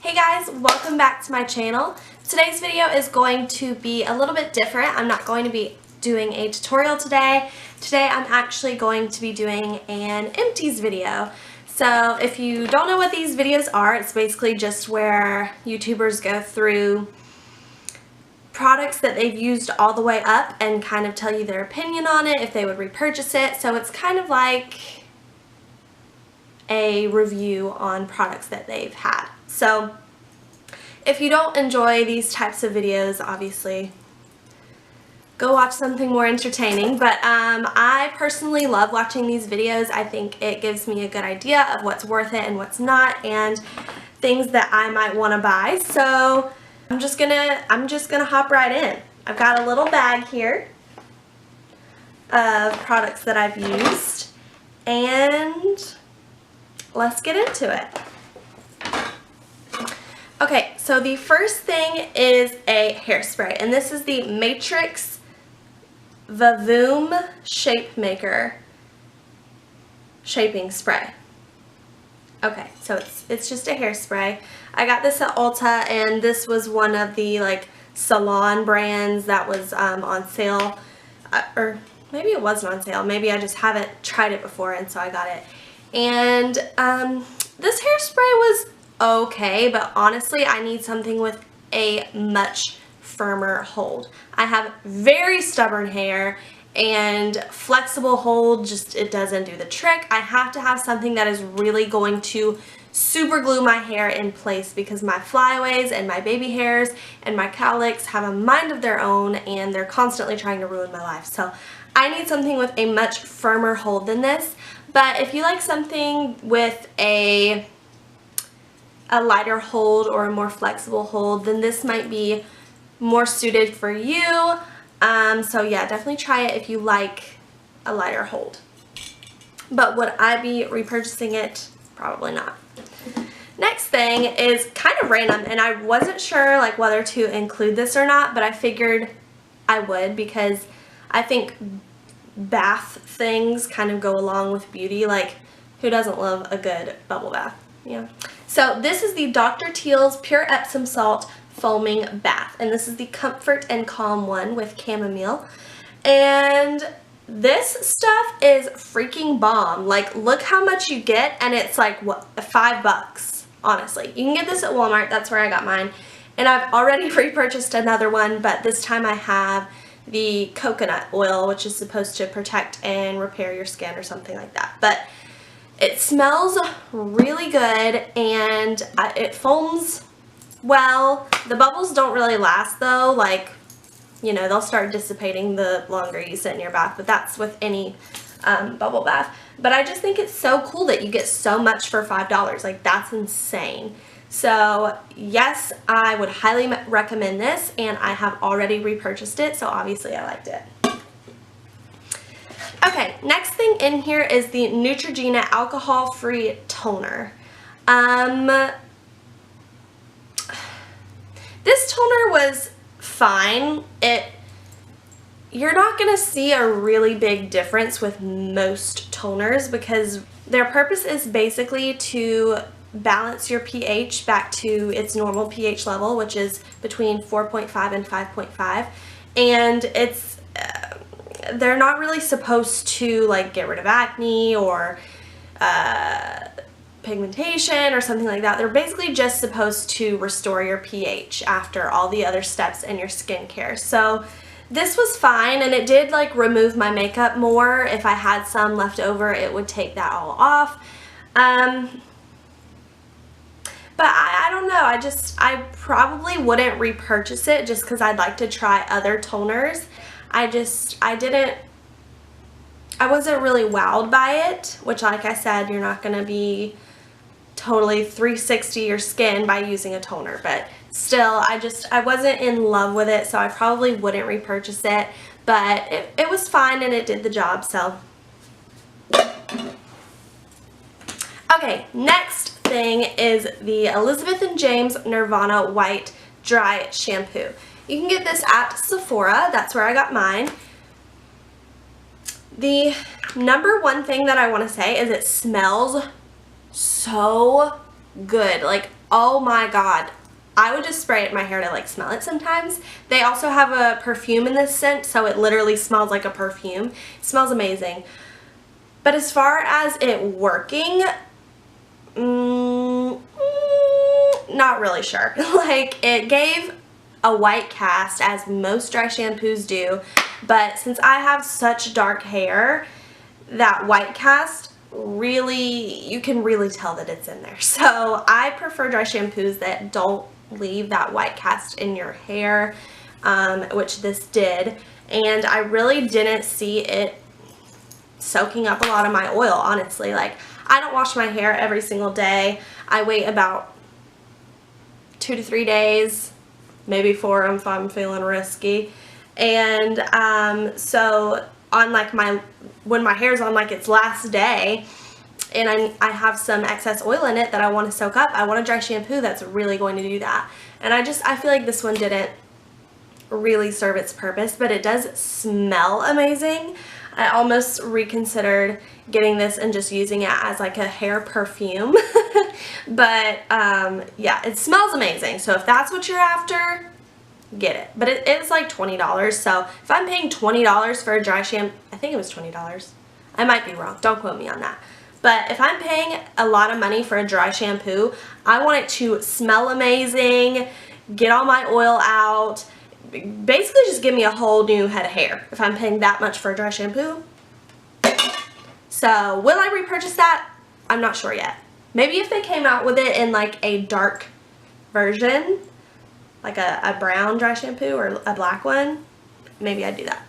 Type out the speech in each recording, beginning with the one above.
Hey guys, welcome back to my channel. Today's video is going to be a little bit different. I'm not going to be doing a tutorial today. Today I'm actually going to be doing an empties video. So if you don't know what these videos are, it's basically just where YouTubers go through products that they've used all the way up and kind of tell you their opinion on it, if they would repurchase it. So it's kind of like a review on products that they've had. So if you don't enjoy these types of videos, obviously go watch something more entertaining. But I personally love watching these videos. I think it gives me a good idea of what's worth it and what's not, and things that I might want to buy. So I'm just gonna hop right in. I've got a little bag here of products that I've used, and let's get into it. Okay, so the first thing is a hairspray, and this is the Matrix Vavoom Shape Maker Shaping Spray. Okay, so it's just a hairspray. I got this at Ulta, and this was one of the like salon brands that was on sale, or maybe it wasn't on sale. Maybe I just haven't tried it before, and so I got it. And this hairspray was okay, but honestly I need something with a much firmer hold. I have very stubborn hair, and flexible hold just, it doesn't do the trick. I have to have something that is really going to super glue my hair in place, because my flyaways and my baby hairs and my cowlicks have a mind of their own, and they're constantly trying to ruin my life. So I need something with a much firmer hold than this. But if you like something with a lighter hold or a more flexible hold, then this might be more suited for you. So yeah, definitely try it if you like a lighter hold. But would I be repurchasing it? Probably not. Next thing is kind of random, and I wasn't sure like whether to include this or not, but I figured I would, because I think bath things kind of go along with beauty. Like, who doesn't love a good bubble bath? Yeah. So this is the Dr. Teal's Pure Epsom Salt Foaming Bath, and this is the Comfort and Calm one with chamomile. And this stuff is freaking bomb. Like, look how much you get, and it's like, what, $5, honestly. You can get this at Walmart. That's where I got mine. And I've already repurchased another one, but this time I have the coconut oil, which is supposed to protect and repair your skin or something like that. But it smells really good, and it foams well. The bubbles don't really last though. Like, you know, they'll start dissipating the longer you sit in your bath, but that's with any bubble bath. But I just think it's so cool that you get so much for $5. Like, that's insane. So yes, I would highly recommend this, and I have already repurchased it, so obviously I liked it. Okay, next thing in here is the Neutrogena Alcohol-Free Toner. This toner was fine. You're not going to see a really big difference with most toners, because their purpose is basically to balance your pH back to its normal pH level, which is between 4.5 and 5.5. And it's they're not really supposed to like get rid of acne or pigmentation or something like that. They're basically just supposed to restore your pH after all the other steps in your skincare. So this was fine, and it did like remove my makeup more. If I had some left over, it would take that all off. But I don't know, I probably wouldn't repurchase it just because I'd like to try other toners. I wasn't really wowed by it, which, like I said, you're not going to be totally 360 your skin by using a toner, but still, I wasn't in love with it, so I probably wouldn't repurchase it, but it was fine and it did the job, so. Okay, next thing is the Elizabeth & James Nirvana White Dry Shampoo. You can get this at Sephora. That's where I got mine. The number one thing that I want to say is it smells so good. Like, oh my god. I would just spray it in my hair to like smell it sometimes. They also have a perfume in this scent, so it literally smells like a perfume. It smells amazing. But as far as it working, not really sure. Like, it gave a white cast, as most dry shampoos do, but since I have such dark hair, that white cast really, you can really tell that it's in there. So I prefer dry shampoos that don't leave that white cast in your hair, which this did, and I really didn't see it soaking up a lot of my oil, honestly. Like, I don't wash my hair every single day. I wait about 2 to 3 days, maybe 4 if I'm feeling risky. And so on like when my hair's on like its last day and I have some excess oil in it that I want to soak up, I want a dry shampoo that's really going to do that. And I feel like this one didn't really serve its purpose, but it does smell amazing. I almost reconsidered getting this and just using it as like a hair perfume. But yeah, it smells amazing. So if that's what you're after, get it. But it is like $20. So if I'm paying $20 for a dry shampoo, I think it was $20. I might be wrong. Don't quote me on that. But if I'm paying a lot of money for a dry shampoo, I want it to smell amazing, get all my oil out, basically just give me a whole new head of hair if I'm paying that much for a dry shampoo. So will I repurchase that? I'm not sure yet. Maybe if they came out with it in like a dark version, like a brown dry shampoo or a black one, maybe I'd do that.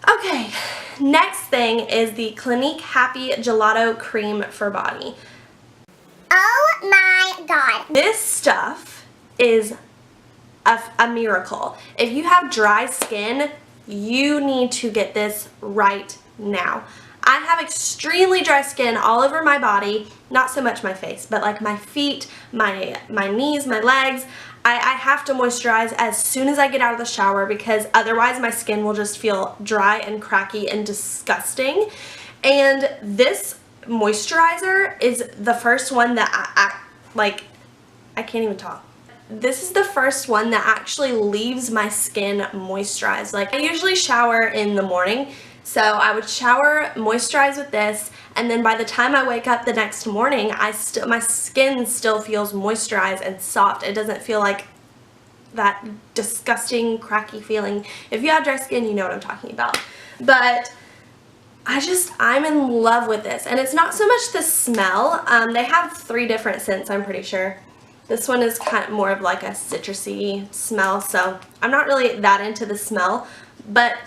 Okay, next thing is the Clinique Happy Gelato Cream for Body. Oh my god. This stuff is a miracle. If you have dry skin, you need to get this right now. I have extremely dry skin all over my body, not so much my face, but like my feet, my knees, my legs. I have to moisturize as soon as I get out of the shower because otherwise my skin will just feel dry and cracky and disgusting. And this moisturizer is the first one that I can't even talk. This is the first one that actually leaves my skin moisturized. Like, I usually shower in the morning, so I would shower, moisturize with this, and then by the time I wake up the next morning, my skin still feels moisturized and soft. It doesn't feel like that disgusting, cracky feeling. If you have dry skin, you know what I'm talking about. But I'm in love with this, and it's not so much the smell. They have 3 different scents, I'm pretty sure. This one is kind of more of like a citrusy smell, so I'm not really that into the smell, but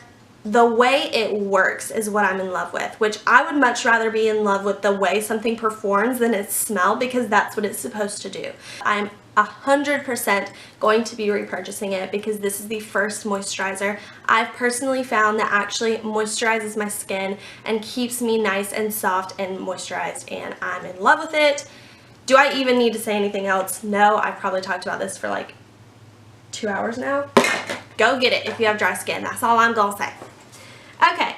the way it works is what I'm in love with, which I would much rather be in love with the way something performs than its smell, because that's what it's supposed to do. I'm 100% going to be repurchasing it because this is the first moisturizer I've personally found that actually moisturizes my skin and keeps me nice and soft and moisturized, and I'm in love with it. Do I even need to say anything else? No, I've probably talked about this for like 2 hours now. Go get it if you have dry skin. That's all I'm gonna say. Okay.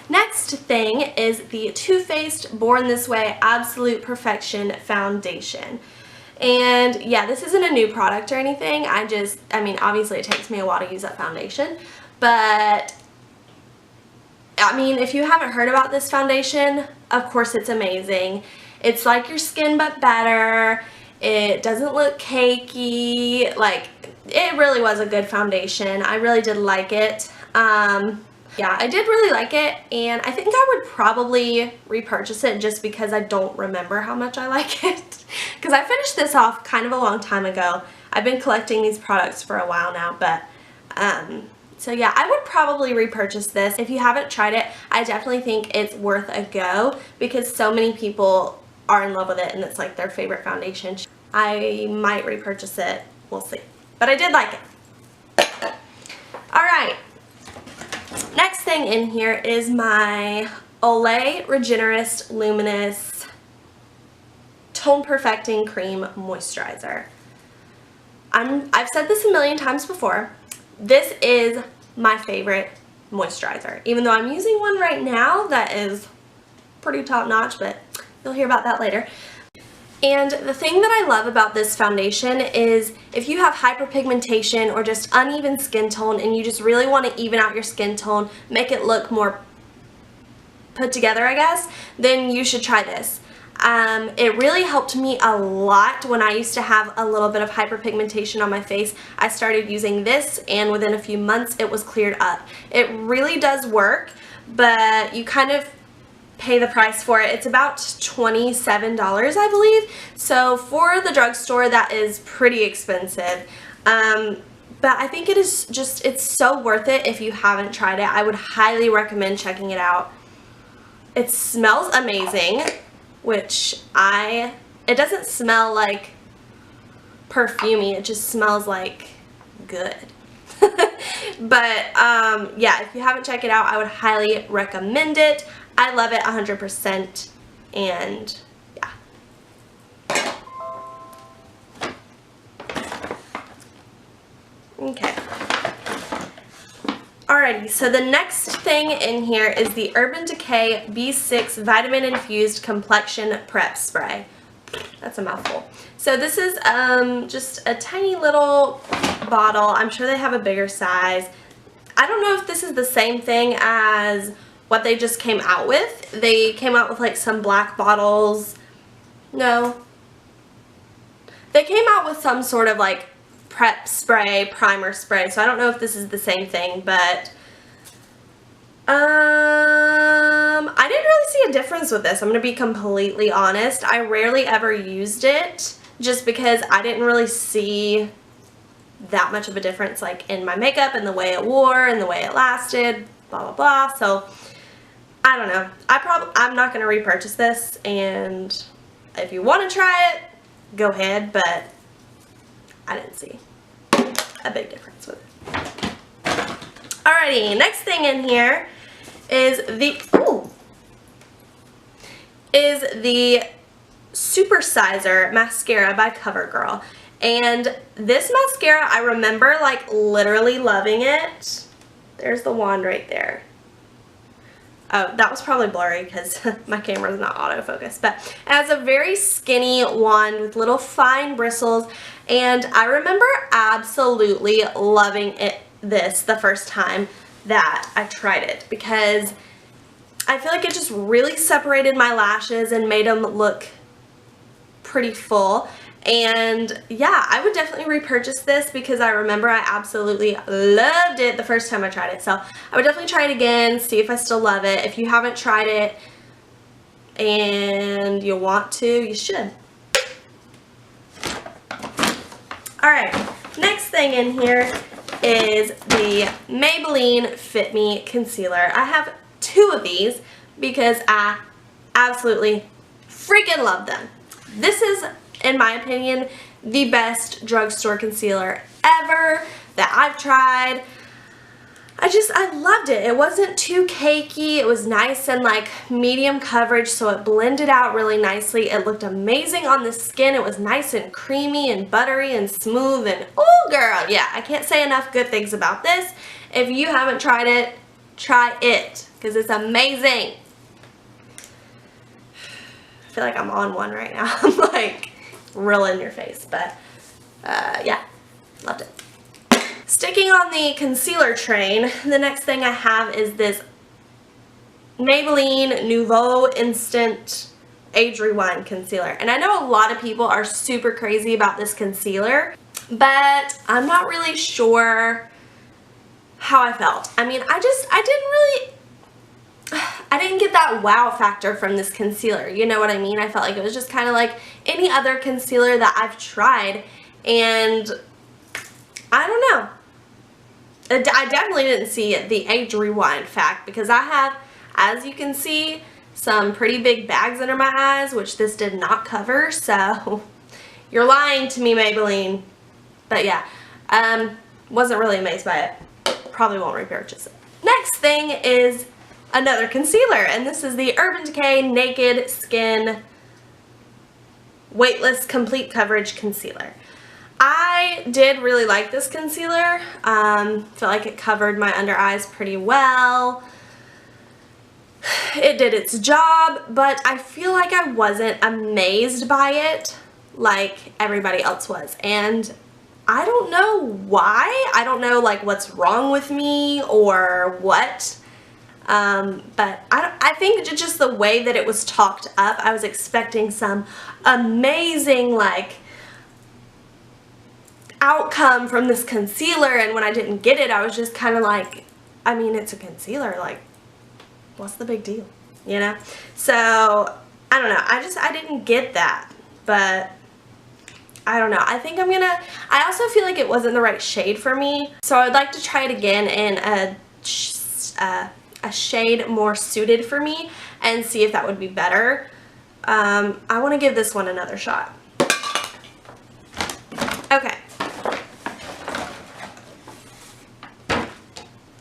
Next thing is the Too Faced Born This Way Absolute Perfection Foundation. And yeah, this isn't a new product or anything. I mean, obviously it takes me a while to use that foundation, but I mean, if you haven't heard about this foundation, of course it's amazing. It's like your skin but better. It doesn't look cakey. Like, it really was a good foundation. I really did like it. Yeah, I did really like it, and I think I would probably repurchase it just because I don't remember how much I like it. Because I finished this off kind of a long time ago. I've been collecting these products for a while now, but so yeah, I would probably repurchase this. If you haven't tried it, I definitely think it's worth a go because so many people are in love with it and it's like their favorite foundation. I might repurchase it. We'll see. But I did like it. Alright. Next thing in here is my Olay Regenerist Luminous Tone Perfecting Cream Moisturizer. I've said this a million times before. This is my favorite moisturizer. Even though I'm using one right now that is pretty top notch, but you'll hear about that later. And the thing that I love about this foundation is if you have hyperpigmentation or just uneven skin tone and you just really want to even out your skin tone, make it look more put together, I guess, then you should try this. It really helped me a lot when I used to have a little bit of hyperpigmentation on my face. I started using this and within a few months it was cleared up. It really does work, but you kind of pay the price for it. It's about $27, I believe. So for the drugstore, that is pretty expensive. But I think it is just, it's so worth it if you haven't tried it. I would highly recommend checking it out. It smells amazing, which it doesn't smell like perfumey, it just smells like good. But yeah, if you haven't checked it out, I would highly recommend it. I love it 100%, and yeah. Okay. Alrighty, so the next thing in here is the Urban Decay B6 Vitamin Infused Complexion Prep Spray. That's a mouthful. So this is just a tiny little bottle. I'm sure they have a bigger size. I don't know if this is the same thing as what they just came out with. They came out with like some black bottles. No. They came out with some sort of like prep spray, primer spray. So I don't know if this is the same thing, but I didn't really see a difference with this. I'm going to be completely honest. I rarely ever used it just because I didn't really see that much of a difference like in my makeup and the way it wore and the way it lasted, blah blah blah. So I don't know. I'm not going to repurchase this, and if you want to try it, go ahead, but I didn't see a big difference with it. Alrighty, next thing in here is the Supersizer mascara by Covergirl. And this mascara, I remember like literally loving it. There's the wand right there. Oh, that was probably blurry because my camera's not autofocus, but it has a very skinny wand with little fine bristles, and I remember absolutely loving this the first time that I tried it because I feel like it just really separated my lashes and made them look pretty full. And yeah, I would definitely repurchase this because I remember I absolutely loved it the first time I tried it. So I would definitely try it again, see if I still love it. If you haven't tried it and you want to, you should. Alright, next thing in here is the Maybelline Fit Me Concealer. I have two of these because I absolutely freaking love them. This is, in my opinion, the best drugstore concealer ever that I've tried. I loved it. It wasn't too cakey. It was nice and like medium coverage, so it blended out really nicely. It looked amazing on the skin. It was nice and creamy and buttery and smooth, and oh girl, yeah, I can't say enough good things about this. If you haven't tried it, try it because it's amazing. I feel like I'm on one right now. I'm like real in your face, but yeah, loved it. Sticking on the concealer train, the next thing I have is this Maybelline Nouveau Instant Age Rewind Concealer. And I know a lot of people are super crazy about this concealer, but I'm not really sure how I felt. I mean, I didn't get that wow factor from this concealer. You know what I mean? I felt like it was just kind of like any other concealer that I've tried, and I don't know. I definitely didn't see the age rewind fact because I have, as you can see, some pretty big bags under my eyes, which this did not cover, so you're lying to me, Maybelline. But yeah, wasn't really amazed by it. Probably won't repurchase it. Next thing is another concealer, and this is the Urban Decay Naked Skin Weightless Complete Coverage Concealer. I did really like this concealer. Felt like it covered my under eyes pretty well. it did its job, but I feel like I wasn't amazed by it like everybody else was. And I don't know why. I don't know like what's wrong with me or what. But I think just the way that it was talked up, I was expecting some amazing like outcome from this concealer, and when I didn't get it, I was just kind of like, I mean, it's a concealer, like what's the big deal, you know? So I don't know, I didn't get that, but I don't know. I think I also feel like it wasn't the right shade for me, so I would like to try it again in a shade more suited for me and see if that would be better. I want to give this one another shot. Okay.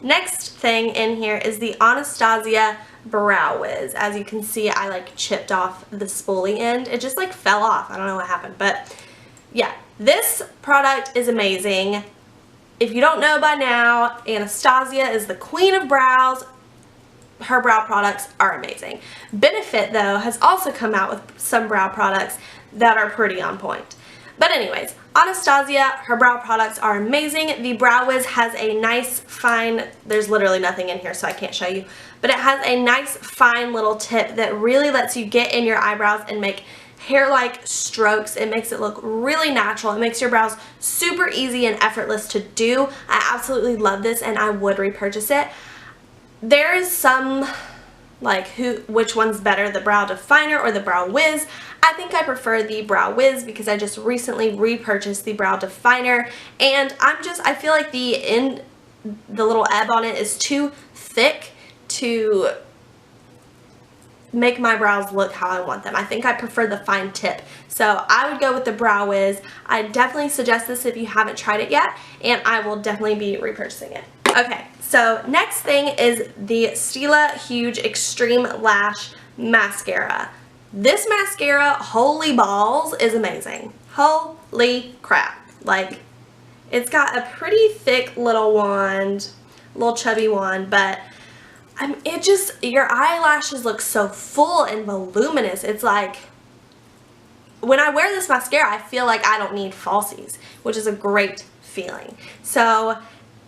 Next thing in here is the Anastasia Brow Wiz. As you can see, I like chipped off the spoolie end. It just like fell off. I don't know what happened, but yeah, this product is amazing. If you don't know by now, Anastasia is the queen of brows. Her brow products are amazing. Benefit, though, has also come out with some brow products that are pretty on point. But anyways, Anastasia, her brow products are amazing. The Brow Wiz has a nice fine, there's literally nothing in here so I can't show you, but it has a nice fine little tip that really lets you get in your eyebrows and make hair-like strokes. It makes it look really natural. It makes your brows super easy and effortless to do. I absolutely love this and I would repurchase it. There is some like which one's better, the Brow Definer or the Brow Wiz. I think I prefer the Brow Wiz because I just recently repurchased the Brow Definer, and I feel like the little ebb on it is too thick to make my brows look how I want them. I think I prefer the fine tip. So I would go with the Brow Wiz. I definitely suggest this if you haven't tried it yet, and I will definitely be repurchasing it. Okay, so next thing is the Stila Huge Extreme Lash Mascara. This mascara, holy balls, is amazing. Holy crap. Like, it's got a pretty thick little wand, little chubby wand, but your eyelashes look so full and voluminous. It's like, when I wear this mascara, I feel like I don't need falsies, which is a great feeling. So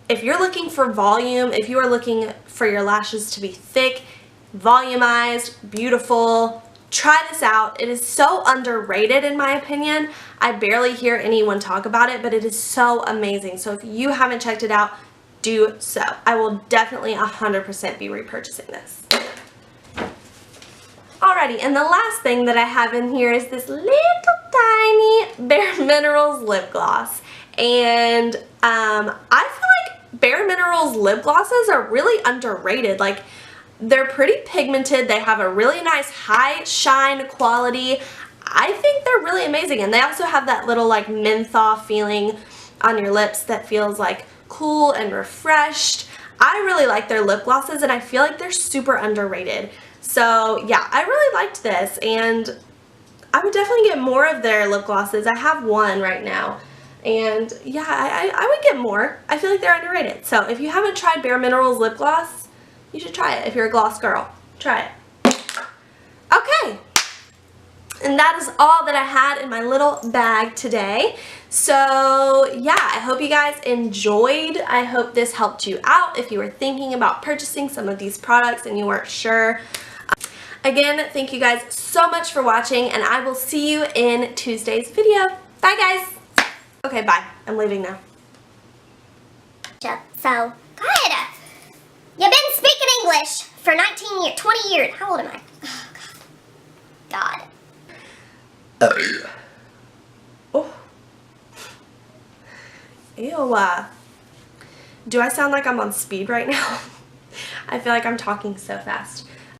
if you're looking for volume, if you are looking for your lashes to be thick, volumized, beautiful, try this out. It is so underrated in my opinion. I barely hear anyone talk about it, but it is so amazing. So if you haven't checked it out, do so. I will definitely 100% be repurchasing this. Alrighty, and the last thing that I have in here is this little tiny Bare Minerals lip gloss. And I feel like Bare Minerals lip glosses are really underrated. Like, they're pretty pigmented. They have a really nice high shine quality. I think they're really amazing, and they also have that little like menthol feeling on your lips that feels like cool and refreshed. I really like their lip glosses, and I feel like they're super underrated. So yeah, I really liked this, and I would definitely get more of their lip glosses. I have one right now, and yeah, I would get more. I feel like they're underrated. So if you haven't tried Bare Minerals lip gloss, you should try it. If you're a gloss girl, try it. Okay, and that is all that I had in my little bag today. So yeah, I hope you guys enjoyed. I hope this helped you out if you were thinking about purchasing some of these products and you weren't sure. Again, thank you guys so much for watching, and I will see you in Tuesday's video. Bye guys. Okay, bye. I'm leaving now. So, good. You've been speaking English for 20 years. How old am I? Oh, God. Oh. Ew. Do I sound like I'm on speed right now? I feel like I'm talking so fast.